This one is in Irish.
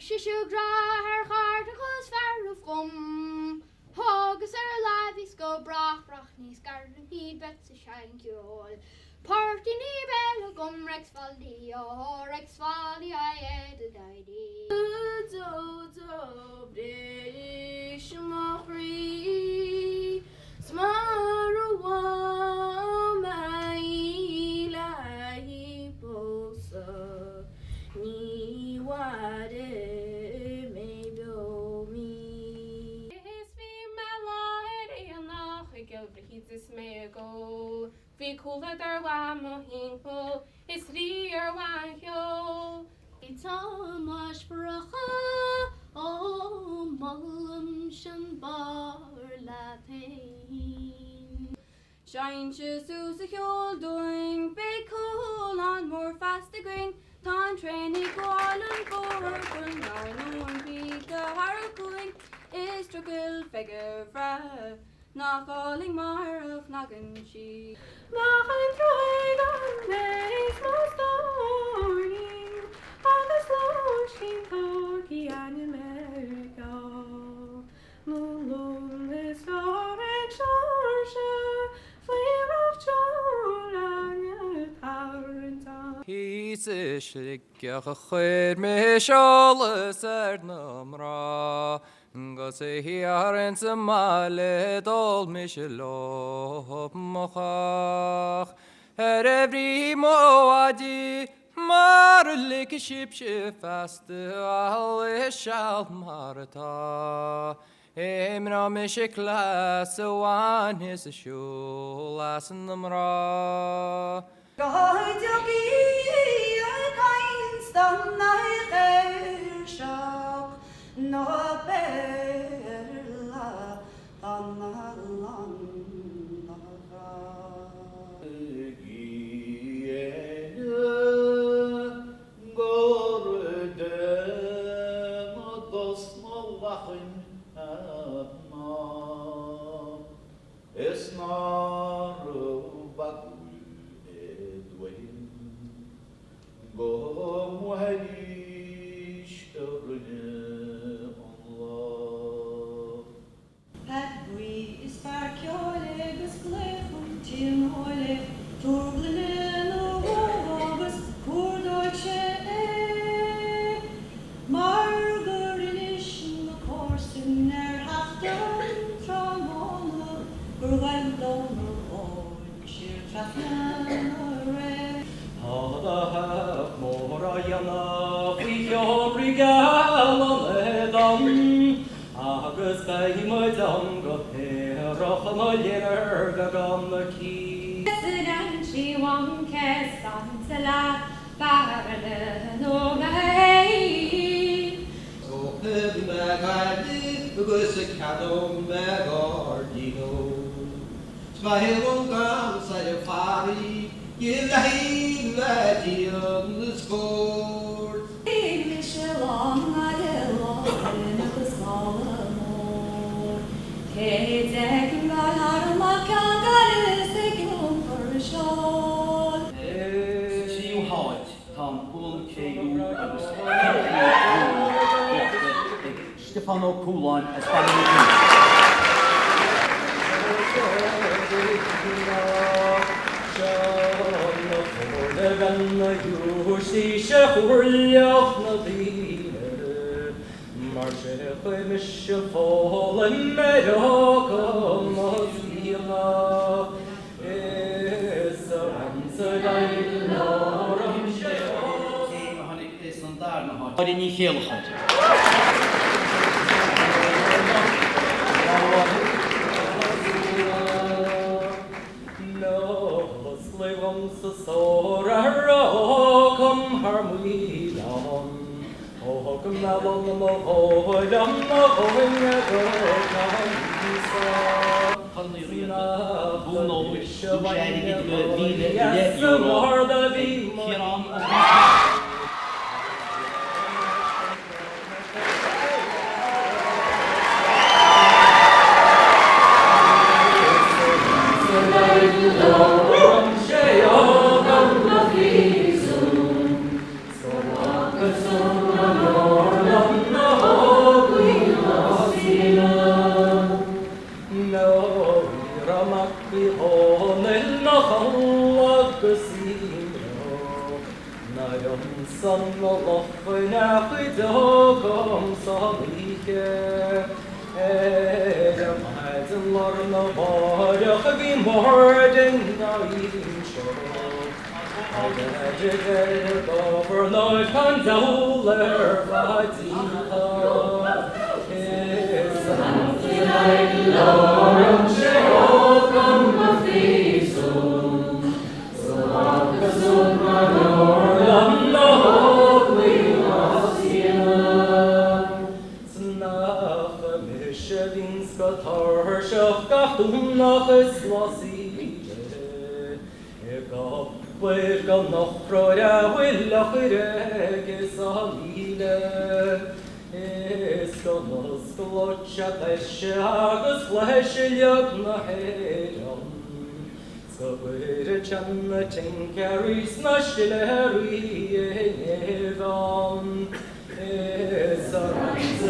Shishugra her heart goes far of gum. Hogus lavis go brach nis garden heed bets a shank you all. Party ni bell gum rex valley I ed ID. Do British Machri Smarwa Ilahi Bosa Ni Wade Maybe me. His female head he's this may go. Vi cooler der wam hinkle, is rear wan hill. It's all much bracha, oh malum shan bar la pain. Shine Jesus a hill doing, big cool on more fast the green. Ton training go on and forward, when no one beat the harcooling is struggle figure fra. Not calling Mark, knocking she. Machen trying on days, most storing. On the slow, she talkie and America. Moon is soaring, Georgia. Flame of joy and power and time. He's a shlick, me shall serve numra. Go say here and some mallet old Michelop Mochach. Her every moadi, marlik ship fast, all shall marta. Emra Mishiklas, one his shoe, last in the mra. God, you kind stand like shop, no bella, She won't kiss on the lap, barren no way. So heavy back I did, because a cattle bag or dino. Smile on ground, side of fire, you lay that on the score. Michelon, I love the small Hey, taking my heart on my car, taking home for a shot. See you hard, Tom Bull, Kagu, Stefano Coulon, as far Wat in die geel gaat. No, slave on the sorrow, come harmony down. Oh, come now, oh, down, Bu nolu, bu şehri gidip bile yolu. Kiram Oh, dogum salike. Maiden lorna varach vi morden gaidin show. Aldeger over Lord kan dauler vadika. Lorum Sheokum Mafisum, Salakasum Manoram Nohli Masiam, Snach Mishevinska Tarshaf Gachtum Naches Lasile, Egab Wirgal Nochroya Willachirege Salile. Esconos glotcha pesce agus fleshiliog na heron. Scobuire channa tinkaris na shileri evan. Esarans